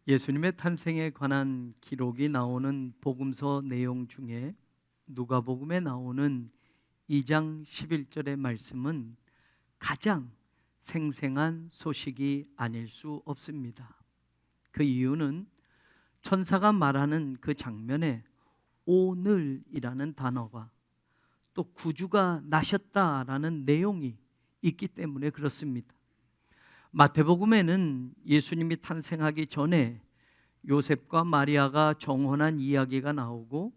예수님의 탄생에 관한 기록이 나오는 복음서 내용 중에 누가복음에 나오는 2장 11절의 말씀은 가장 생생한 소식이 아닐 수 없습니다. 그 이유는 천사가 말하는 그 장면에 오늘이라는 단어가 또 구주가 나셨다라는 내용이 있기 때문에 그렇습니다. 마태복음에는 예수님이 탄생하기 전에 요셉과 마리아가 정혼한 이야기가 나오고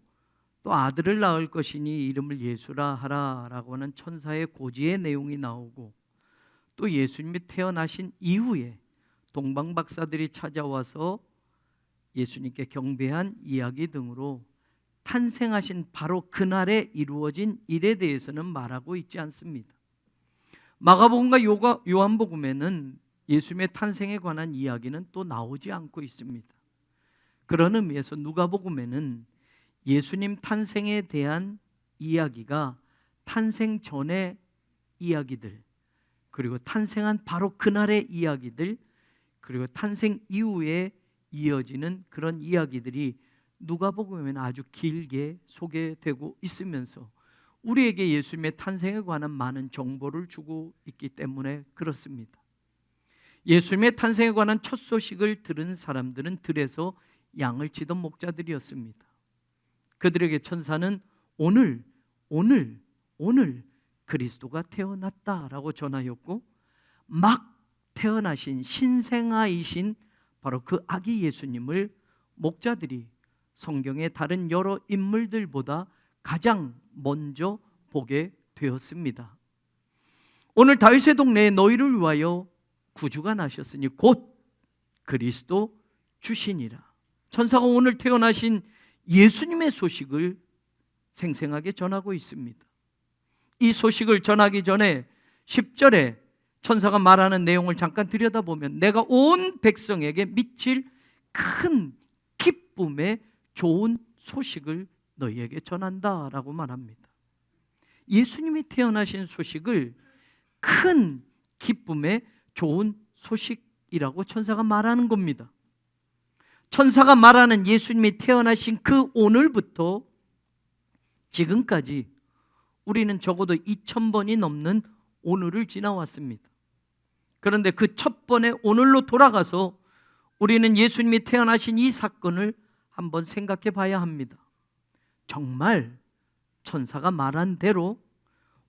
또 아들을 낳을 것이니 이름을 예수라 하라라고 하는 천사의 고지의 내용이 나오고 또 예수님이 태어나신 이후에 동방박사들이 찾아와서 예수님께 경배한 이야기 등으로 탄생하신 바로 그날에 이루어진 일에 대해서는 말하고 있지 않습니다. 마가복음과 요한복음에는 예수님의 탄생에 관한 이야기는 또 나오지 않고 있습니다. 그런 의미에서 누가복음에는 예수님 탄생에 대한 이야기가 탄생 전의 이야기들, 그리고 탄생한 바로 그날의 이야기들, 그리고 탄생 이후에 이어지는 그런 이야기들이 누가복음에는 아주 길게 소개되고 있으면서 우리에게 예수님의 탄생에 관한 많은 정보를 주고 있기 때문에 그렇습니다. 예수님의 탄생에 관한 첫 소식을 들은 사람들은 들에서 양을 치던 목자들이었습니다. 그들에게 천사는 오늘 그리스도가 태어났다라고 전하였고, 막 태어나신 신생아이신 바로 그 아기 예수님을 목자들이 성경의 다른 여러 인물들보다 가장 먼저 보게 되었습니다. 오늘 다윗의 동네에 너희를 위하여 구주가 나셨으니 곧 그리스도 주시니라. 천사가 오늘 태어나신 예수님의 소식을 생생하게 전하고 있습니다. 이 소식을 전하기 전에 10절에 천사가 말하는 내용을 잠깐 들여다보면 내가 온 백성에게 미칠 큰 기쁨의 좋은 소식을 너희에게 전한다라고 말합니다. 예수님이 태어나신 소식을 큰 기쁨의 좋은 소식이라고 천사가 말하는 겁니다. 천사가 말하는 예수님이 태어나신 그 오늘부터 지금까지 우리는 적어도 2000번이 넘는 오늘을 지나왔습니다. 그런데 그 첫 번의 오늘로 돌아가서 우리는 예수님이 태어나신 이 사건을 한번 생각해 봐야 합니다. 정말 천사가 말한 대로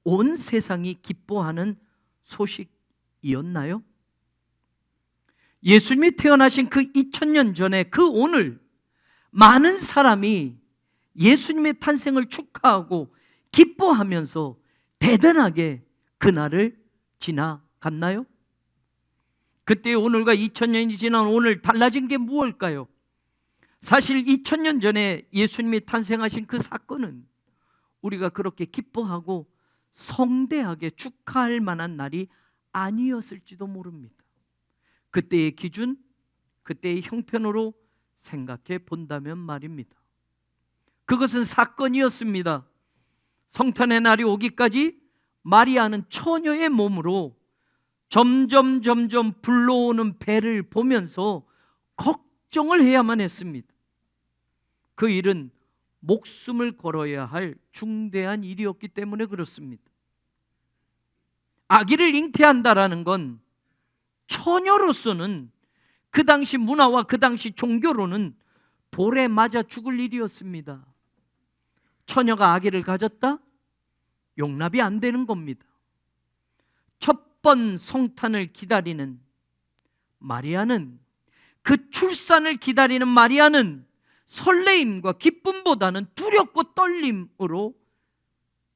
온 세상이 기뻐하는 소식이었나요? 예수님이 태어나신 그 2000년 전에 그 오늘 많은 사람이 예수님의 탄생을 축하하고 기뻐하면서 대단하게 그날을 지나갔나요? 그때의 오늘과 2000년이 지난 오늘 달라진 게 무엇일까요? 사실 2000년 전에 예수님이 탄생하신 그 사건은 우리가 그렇게 기뻐하고 성대하게 축하할 만한 날이 아니었을지도 모릅니다. 그때의 기준, 그때의 형편으로 생각해 본다면 말입니다. 그것은 사건이었습니다. 성탄의 날이 오기까지 마리아는 처녀의 몸으로 점점 불러오는 배를 보면서 걱정을 해야만 했습니다. 그 일은 목숨을 걸어야 할 중대한 일이었기 때문에 그렇습니다. 아기를 잉태한다라는 건 처녀로서는 그 당시 문화와 그 당시 종교로는 돌에 맞아 죽을 일이었습니다. 처녀가 아기를 가졌다? 용납이 안 되는 겁니다. 첫 번 성탄을 기다리는 마리아는, 그 출산을 기다리는 마리아는 설레임과 기쁨보다는 두렵고 떨림으로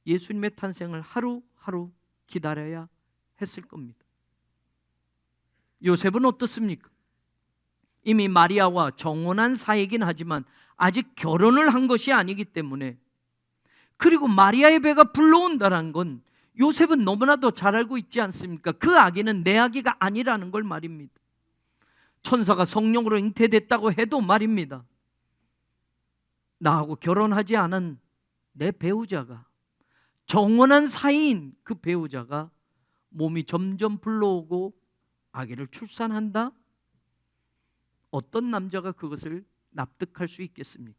예수님의 탄생을 하루하루 기다려야 했을 겁니다. 요셉은 어떻습니까? 이미 마리아와 정혼한 사이긴 하지만 아직 결혼을 한 것이 아니기 때문에, 그리고 마리아의 배가 불러온다는 건 요셉은 너무나도 잘 알고 있지 않습니까? 그 아기는 내 아기가 아니라는 걸 말입니다. 천사가 성령으로 잉태됐다고 해도 말입니다. 나하고 결혼하지 않은 내 배우자가, 정혼한 사이인 그 배우자가 몸이 점점 불러오고 아기를 출산한다? 어떤 남자가 그것을 납득할 수 있겠습니까?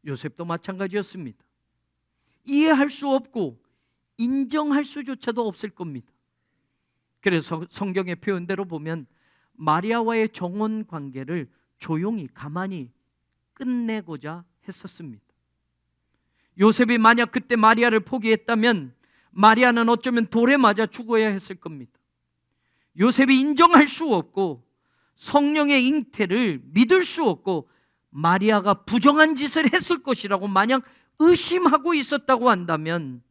요셉도 마찬가지였습니다. 이해할 수 없고 인정할 수조차도 없을 겁니다. 그래서 성경의 표현대로 보면 마리아와의 정혼 관계를 조용히 가만히 끝내고자 했었습니다. 요셉이 만약 그때 마리아를 포기했다면 마리아는 어쩌면 돌에 맞아 죽어야 했을 겁니다. 요셉이 인정할 수 없고 성령의 잉태를 믿을 수 없고 마리아가 부정한 짓을 했을 것이라고 만약 의심하고 있었다고 한다면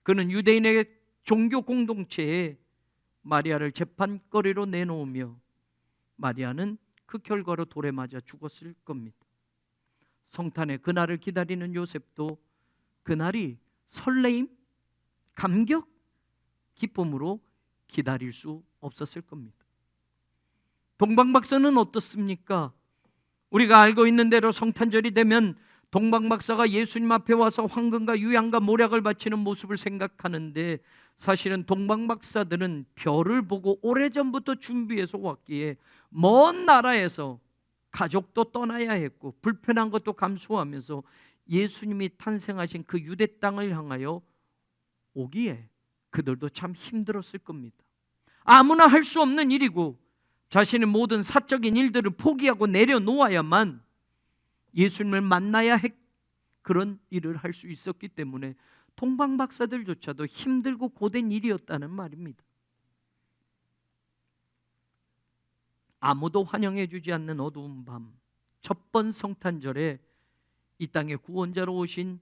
그는 유대인의 종교 공동체에 마리아를 재판거리로 내놓으며 마리아는 그 결과로 돌에 맞아 죽었을 겁니다. 성탄의 그날을 기다리는 요셉도 그날이 설레임, 감격, 기쁨으로 기다릴 수 없었을 겁니다. 동방박사는 어떻습니까? 우리가 알고 있는 대로 성탄절이 되면 동방박사가 예수님 앞에 와서 황금과 유향과 모략을 바치는 모습을 생각하는데 사실은 동방박사들은 별을 보고 오래전부터 준비해서 왔기에 먼 나라에서 가족도 떠나야 했고 불편한 것도 감수하면서 예수님이 탄생하신 그 유대 땅을 향하여 오기에 그들도 참 힘들었을 겁니다. 아무나 할 수 없는 일이고 자신의 모든 사적인 일들을 포기하고 내려놓아야만 예수님을 만나야 할 그런 일을 할 수 있었기 때문에 동방박사들조차도 힘들고 고된 일이었다는 말입니다. 아무도 환영해 주지 않는 어두운 밤, 첫 번 성탄절에 이 땅에 구원자로 오신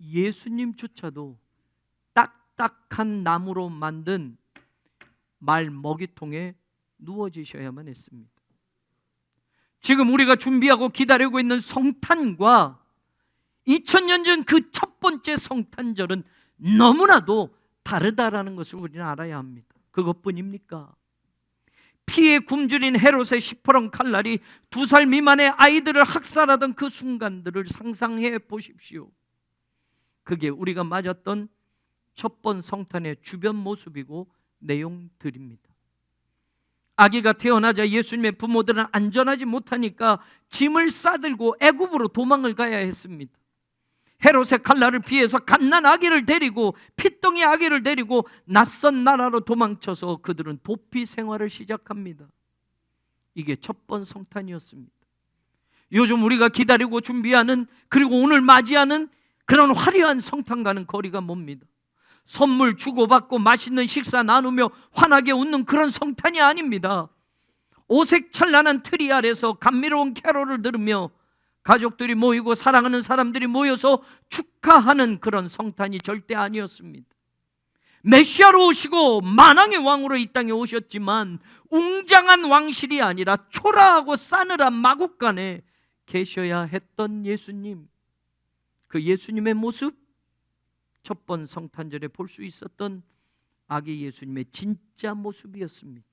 예수님조차도 딱딱한 나무로 만든 말 먹이통에 누워지셔야만 했습니다. 지금 우리가 준비하고 기다리고 있는 성탄과 2000년 전 그 첫 번째 성탄절은 너무나도 다르다라는 것을 우리는 알아야 합니다. 그것뿐입니까? 피에 굶주린 헤롯의 시퍼런 칼날이 2살 미만의 아이들을 학살하던 그 순간들을 상상해 보십시오. 그게 우리가 맞았던 첫 번 성탄의 주변 모습이고 내용들입니다. 아기가 태어나자 예수님의 부모들은 안전하지 못하니까 짐을 싸들고 애굽으로 도망을 가야 했습니다. 헤롯의 칼날을 피해서 갓난 아기를 데리고 핏덩이 아기를 데리고 낯선 나라로 도망쳐서 그들은 도피 생활을 시작합니다. 이게 첫 번 성탄이었습니다. 요즘 우리가 기다리고 준비하는 그리고 오늘 맞이하는 그런 화려한 성탄과는 거리가 멉니다. 선물 주고받고 맛있는 식사 나누며 환하게 웃는 그런 성탄이 아닙니다. 오색찬란한 트리 아래서 감미로운 캐롤을 들으며 가족들이 모이고 사랑하는 사람들이 모여서 축하하는 그런 성탄이 절대 아니었습니다. 메시아로 오시고 만왕의 왕으로 이 땅에 오셨지만 웅장한 왕실이 아니라 초라하고 싸늘한 마국간에 계셔야 했던 예수님, 그 예수님의 모습, 첫 번 성탄절에 볼 수 있었던 아기 예수님의 진짜 모습이었습니다.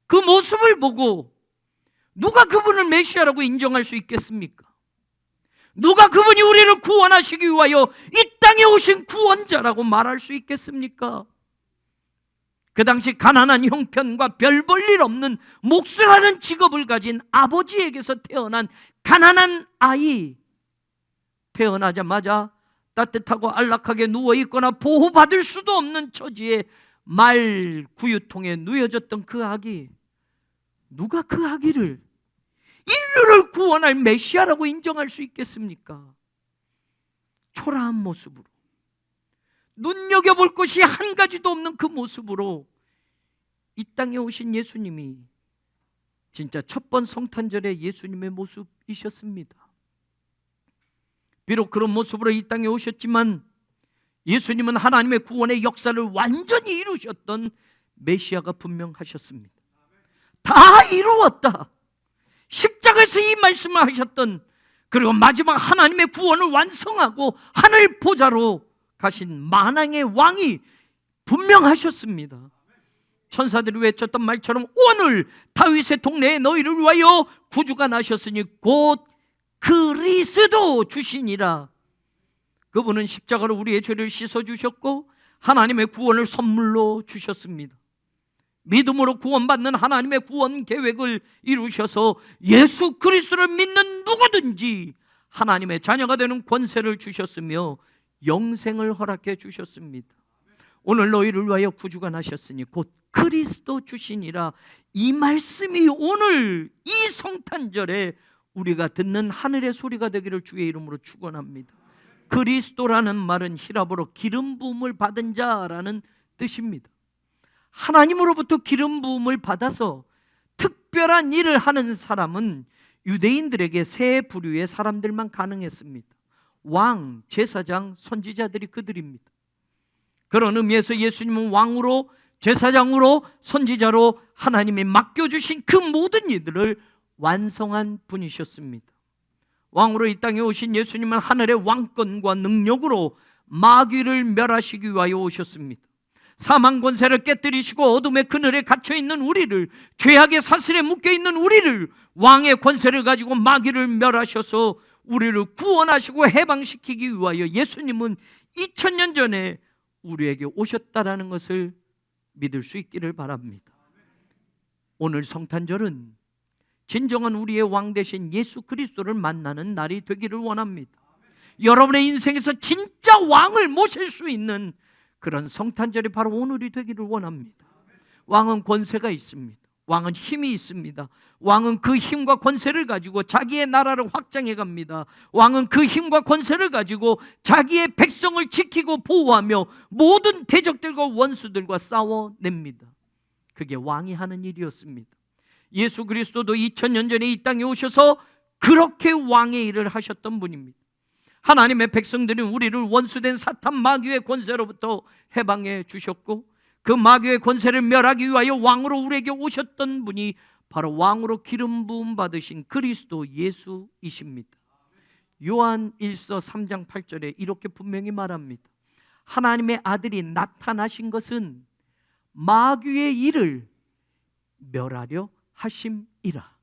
그 모습을 보고 누가 그분을 메시아라고 인정할 수 있겠습니까? 누가 그분이 우리를 구원하시기 위하여 이 땅에 오신 구원자라고 말할 수 있겠습니까? 그 당시 가난한 형편과 별 볼 일 없는 목수라는 직업을 가진 아버지에게서 태어난 가난한 아이, 태어나자마자 따뜻하고 안락하게 누워있거나 보호받을 수도 없는 처지에 말 구유통에 누워졌던 그 아기, 누가 그 아기를 인류를 구원할 메시아라고 인정할 수 있겠습니까? 초라한 모습으로, 눈여겨볼 것이 한 가지도 없는 그 모습으로 이 땅에 오신 예수님이 진짜 첫 번 성탄절의 예수님의 모습이셨습니다. 비록 그런 모습으로 이 땅에 오셨지만 예수님은 하나님의 구원의 역사를 완전히 이루셨던 메시아가 분명하셨습니다. 다 이루었다, 십자가에서 이 말씀을 하셨던, 그리고 마지막 하나님의 구원을 완성하고 하늘 보좌로 가신 만왕의 왕이 분명하셨습니다. 천사들이 외쳤던 말처럼 오늘 다윗의 동네에 너희를 위하여 구주가 나셨으니 곧 그리스도 주시니라. 그분은 십자가로 우리의 죄를 씻어주셨고 하나님의 구원을 선물로 주셨습니다. 믿음으로 구원받는 하나님의 구원 계획을 이루셔서 예수 그리스도를 믿는 누구든지 하나님의 자녀가 되는 권세를 주셨으며 영생을 허락해 주셨습니다. 오늘 너희를 위하여 구주가 나셨으니 곧 그리스도 주시니라. 이 말씀이 오늘 이 성탄절에 우리가 듣는 하늘의 소리가 되기를 주의 이름으로 축원합니다. 그리스도라는 말은 히라보로 기름 부음을 받은 자라는 뜻입니다. 하나님으로부터 기름 부음을 받아서 특별한 일을 하는 사람은 유대인들에게 세 부류의 사람들만 가능했습니다. 왕, 제사장, 선지자들이 그들입니다. 그런 의미에서 예수님은 왕으로, 제사장으로, 선지자로 하나님이 맡겨주신 그 모든 일들을 완성한 분이셨습니다. 왕으로 이 땅에 오신 예수님은 하늘의 왕권과 능력으로 마귀를 멸하시기 위하여 오셨습니다. 사망 권세를 깨뜨리시고 어둠의 그늘에 갇혀있는 우리를, 죄악의 사슬에 묶여있는 우리를 왕의 권세를 가지고 마귀를 멸하셔서 우리를 구원하시고 해방시키기 위하여 예수님은 2000년 전에 우리에게 오셨다라는 것을 믿을 수 있기를 바랍니다. 오늘 성탄절은 진정한 우리의 왕 되신 예수 그리스도를 만나는 날이 되기를 원합니다. 여러분의 인생에서 진짜 왕을 모실 수 있는 그런 성탄절이 바로 오늘이 되기를 원합니다. 왕은 권세가 있습니다. 왕은 힘이 있습니다. 왕은 그 힘과 권세를 가지고 자기의 나라를 확장해 갑니다. 왕은 그 힘과 권세를 가지고 자기의 백성을 지키고 보호하며 모든 대적들과 원수들과 싸워냅니다. 그게 왕이 하는 일이었습니다. 예수 그리스도도 2000년 전에 이 땅에 오셔서 그렇게 왕의 일을 하셨던 분입니다. 하나님의 백성들은 우리를 원수된 사탄 마귀의 권세로부터 해방해 주셨고 그 마귀의 권세를 멸하기 위하여 왕으로 우리에게 오셨던 분이 바로 왕으로 기름 부음 받으신 그리스도 예수이십니다. 요한 1서 3장 8절에 이렇게 분명히 말합니다. 하나님의 아들이 나타나신 것은 마귀의 일을 멸하려 하심이라.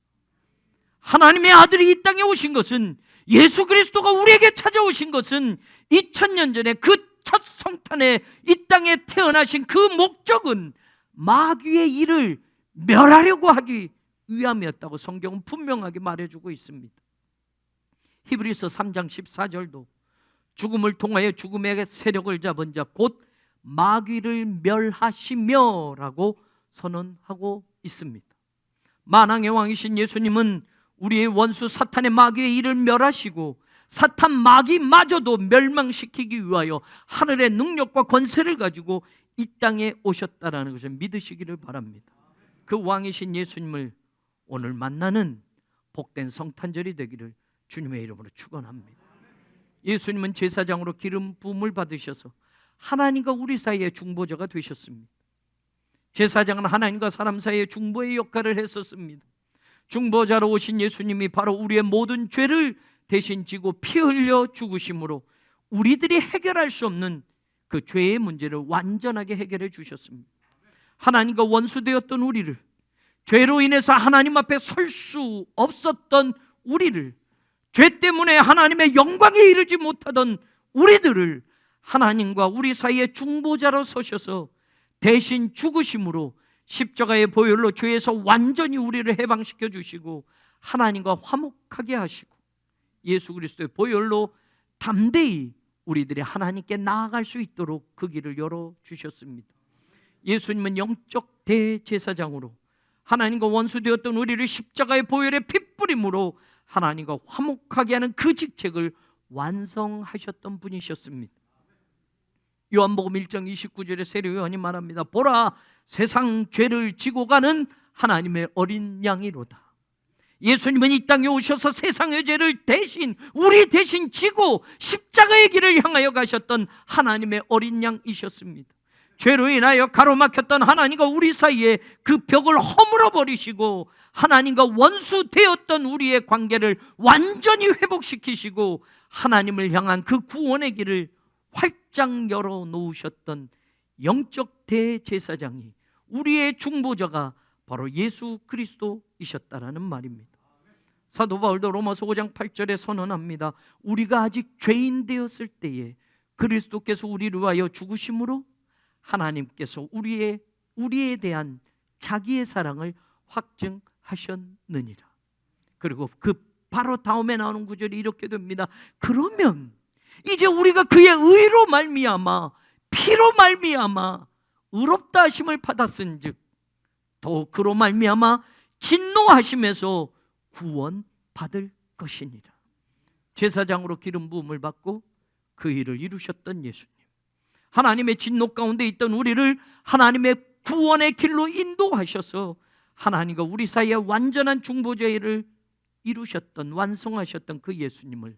하나님의 아들이 이 땅에 오신 것은, 예수 그리스도가 우리에게 찾아오신 것은 2000년 전에 그 첫 성탄에 이 땅에 태어나신 그 목적은 마귀의 일을 멸하려고 하기 위함이었다고 성경은 분명하게 말해주고 있습니다. 히브리서 3장 14절도 죽음을 통하여 죽음의 세력을 잡은 자 곧 마귀를 멸하시며 라고 선언하고 있습니다. 만왕의 왕이신 예수님은 우리의 원수 사탄의 마귀의 일을 멸하시고 사탄 마귀마저도 멸망시키기 위하여 하늘의 능력과 권세를 가지고 이 땅에 오셨다라는 것을 믿으시기를 바랍니다. 그 왕이신 예수님을 오늘 만나는 복된 성탄절이 되기를 주님의 이름으로 축원합니다. 예수님은 제사장으로 기름 부음을 받으셔서 하나님과 우리 사이의 중보자가 되셨습니다. 제사장은 하나님과 사람 사이의 중보의 역할을 했었습니다. 중보자로 오신 예수님이 바로 우리의 모든 죄를 대신 지고 피 흘려 죽으심으로 우리들이 해결할 수 없는 그 죄의 문제를 완전하게 해결해 주셨습니다. 하나님과 원수되었던 우리를, 죄로 인해서 하나님 앞에 설 수 없었던 우리를, 죄 때문에 하나님의 영광에 이르지 못하던 우리들을 하나님과 우리 사이에 중보자로 서셔서 대신 죽으심으로 십자가의 보혈로 죄에서 완전히 우리를 해방시켜 주시고 하나님과 화목하게 하시고 예수 그리스도의 보혈로 담대히 우리들이 하나님께 나아갈 수 있도록 그 길을 열어주셨습니다. 예수님은 영적 대제사장으로 하나님과 원수되었던 우리를 십자가의 보혈의 핏뿌림으로 하나님과 화목하게 하는 그 직책을 완성하셨던 분이셨습니다. 요한복음 1장 29절에 세례 요한이 말합니다. 보라, 세상 죄를 지고 가는 하나님의 어린 양이로다. 예수님은 이 땅에 오셔서 세상의 죄를 대신, 우리 대신 지고 십자가의 길을 향하여 가셨던 하나님의 어린 양이셨습니다. 죄로 인하여 가로막혔던 하나님과 우리 사이에 그 벽을 허물어 버리시고 하나님과 원수 되었던 우리의 관계를 완전히 회복시키시고 하나님을 향한 그 구원의 길을 활짝 열어 놓으셨던 영적 대제사장이, 우리의 중보자가 바로 예수 그리스도이셨다라는 말입니다. 사도 바울도 로마서 5장 8절에 선언합니다. 우리가 아직 죄인 되었을 때에 그리스도께서 우리를 위하여 죽으심으로 하나님께서 우리에 대한 자기의 사랑을 확증하셨느니라. 그리고 그 바로 다음에 나오는 구절이 이렇게 됩니다. 그러면 이제 우리가 그의 의로 말미암아 피로 말미암아 의롭다 하심을 받았은즉 더 그로 말미암아 진노하심에서 구원받을 것이니라. 제사장으로 기름 부음을 받고 그 일을 이루셨던 예수님, 하나님의 진노 가운데 있던 우리를 하나님의 구원의 길로 인도하셔서 하나님과 우리 사이에 완전한 중보자의 일을 이루셨던, 완성하셨던 그 예수님을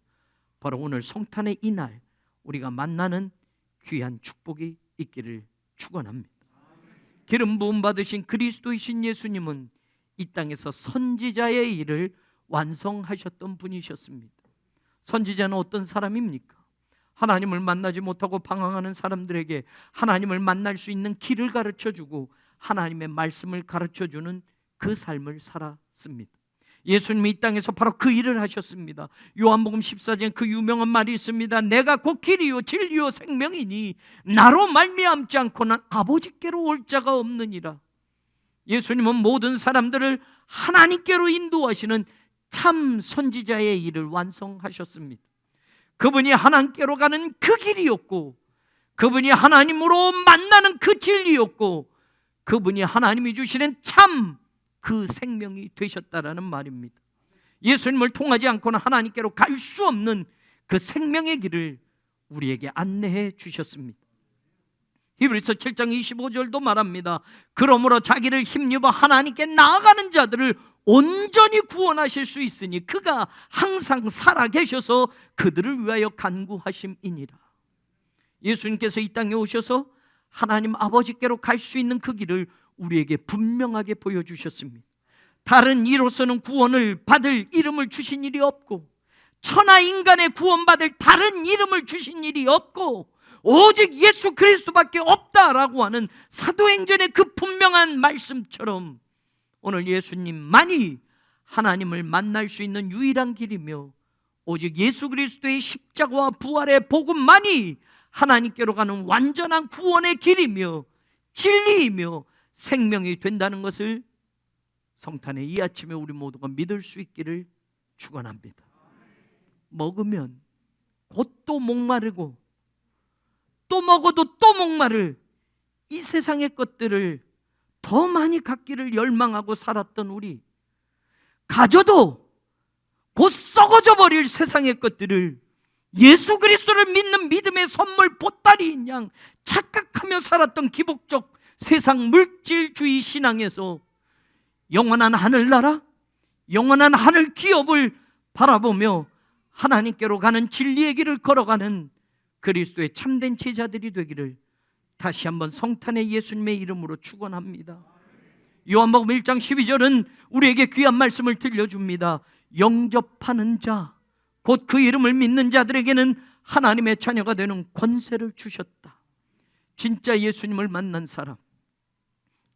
바로 오늘 성탄의 이날 우리가 만나는 귀한 축복이 있기를 축원합니다. 기름 부음 받으신 그리스도이신 예수님은 이 땅에서 선지자의 일을 완성하셨던 분이셨습니다. 선지자는 어떤 사람입니까? 하나님을 만나지 못하고 방황하는 사람들에게 하나님을 만날 수 있는 길을 가르쳐주고 하나님의 말씀을 가르쳐주는 그 삶을 살았습니다. 예수님이 이 땅에서 바로 그 일을 하셨습니다. 요한복음 14장에 그 유명한 말이 있습니다. 내가 곧 길이요 진리요 생명이니 나로 말미암지 않고는 아버지께로 올 자가 없느니라. 예수님은 모든 사람들을 하나님께로 인도하시는 참 선지자의 일을 완성하셨습니다. 그분이 하나님께로 가는 그 길이었고, 그분이 하나님으로 만나는 그 진리였고, 그분이 하나님이 주시는 참 그 생명이 되셨다라는 말입니다. 예수님을 통하지 않고는 하나님께로 갈 수 없는 그 생명의 길을 우리에게 안내해 주셨습니다. 히브리서 7장 25절도 말합니다. 그러므로 자기를 힘입어 하나님께 나아가는 자들을 온전히 구원하실 수 있으니 그가 항상 살아계셔서 그들을 위하여 간구하심이니라. 예수님께서 이 땅에 오셔서 하나님 아버지께로 갈 수 있는 그 길을 우리에게 분명하게 보여주셨습니다. 다른 이로서는 구원을 받을 이름을 주신 일이 없고, 천하 인간의 구원받을 다른 이름을 주신 일이 없고, 오직 예수 그리스도밖에 없다라고 하는 사도행전의 그 분명한 말씀처럼 오늘 예수님만이 하나님을 만날 수 있는 유일한 길이며, 오직 예수 그리스도의 십자가와 부활의 복음만이 하나님께로 가는 완전한 구원의 길이며 진리이며 생명이 된다는 것을 성탄의 이 아침에 우리 모두가 믿을 수 있기를 축원합니다. 먹으면 곧 또 목마르고, 또 먹어도 또 목마를 이 세상의 것들을 더 많이 갖기를 열망하고 살았던 우리, 가져도 곧 썩어져 버릴 세상의 것들을 예수 그리스도를 믿는 믿음의 선물 보따리인 양 착각하며 살았던 기복적 세상 물질주의 신앙에서 영원한 하늘나라, 영원한 하늘 기업을 바라보며 하나님께로 가는 진리의 길을 걸어가는 그리스도의 참된 제자들이 되기를 다시 한번 성탄의 예수님의 이름으로 축원합니다. 요한복음 1장 12절은 우리에게 귀한 말씀을 들려줍니다. 영접하는 자, 곧 그 이름을 믿는 자들에게는 하나님의 자녀가 되는 권세를 주셨다. 진짜 예수님을 만난 사람,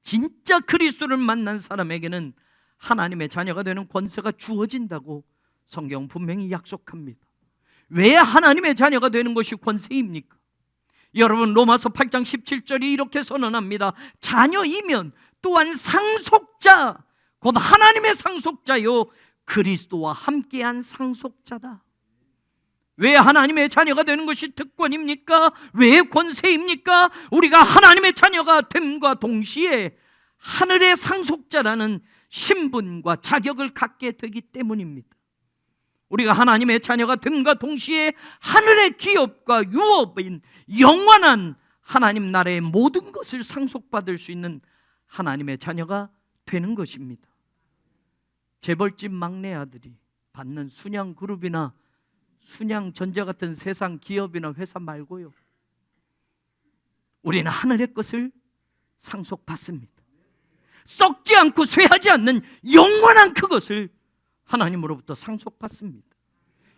진짜 그리스도를 만난 사람에게는 하나님의 자녀가 되는 권세가 주어진다고 성경 분명히 약속합니다. 왜 하나님의 자녀가 되는 것이 권세입니까? 여러분, 로마서 8장 17절이 이렇게 선언합니다. 자녀이면 또한 상속자, 곧 하나님의 상속자요 그리스도와 함께한 상속자다. 왜 하나님의 자녀가 되는 것이 특권입니까? 왜 권세입니까? 우리가 하나님의 자녀가 됨과 동시에 하늘의 상속자라는 신분과 자격을 갖게 되기 때문입니다. 우리가 하나님의 자녀가 됨과 동시에 하늘의 기업과 유업인 영원한 하나님 나라의 모든 것을 상속받을 수 있는 하나님의 자녀가 되는 것입니다. 재벌집 막내 아들이 받는 순양그룹이나 순양전자 같은 세상 기업이나 회사 말고요, 우리는 하늘의 것을 상속받습니다. 썩지 않고 쇠하지 않는 영원한 그것을 하나님으로부터 상속받습니다.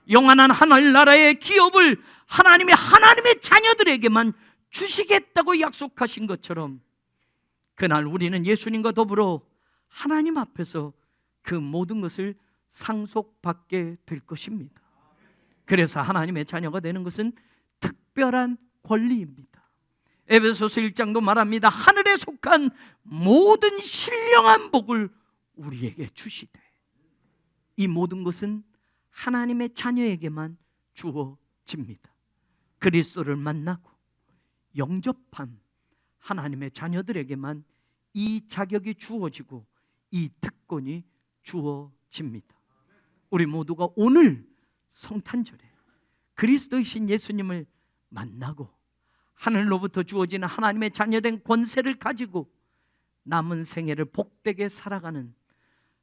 영원한 하늘나라의 기업을 하나님의 자녀들에게만 주시겠다고 약속하신 것처럼 그날 우리는 예수님과 더불어 하나님 앞에서 그 모든 것을 상속받게 될 것입니다. 그래서 하나님의 자녀가 되는 것은 특별한 권리입니다. 에베소서 1장도 말합니다. 하늘에 속한 모든 신령한 복을 우리에게 주시되, 이 모든 것은 하나님의 자녀에게만 주어집니다. 그리스도를 만나고 영접한 하나님의 자녀들에게만 이 자격이 주어지고 이 특권이 주어집니다. 우리 모두가 오늘 성탄절에 그리스도이신 예수님을 만나고 하늘로부터 주어지는 하나님의 자녀된 권세를 가지고 남은 생애를 복되게 살아가는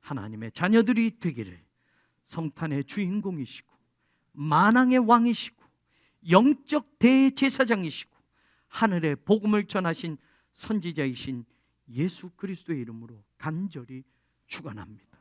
하나님의 자녀들이 되기를, 성탄의 주인공이시고 만왕의 왕이시고 영적 대제사장이시고 하늘의 복음을 전하신 선지자이신 예수 그리스도의 이름으로 간절히 축원합니다.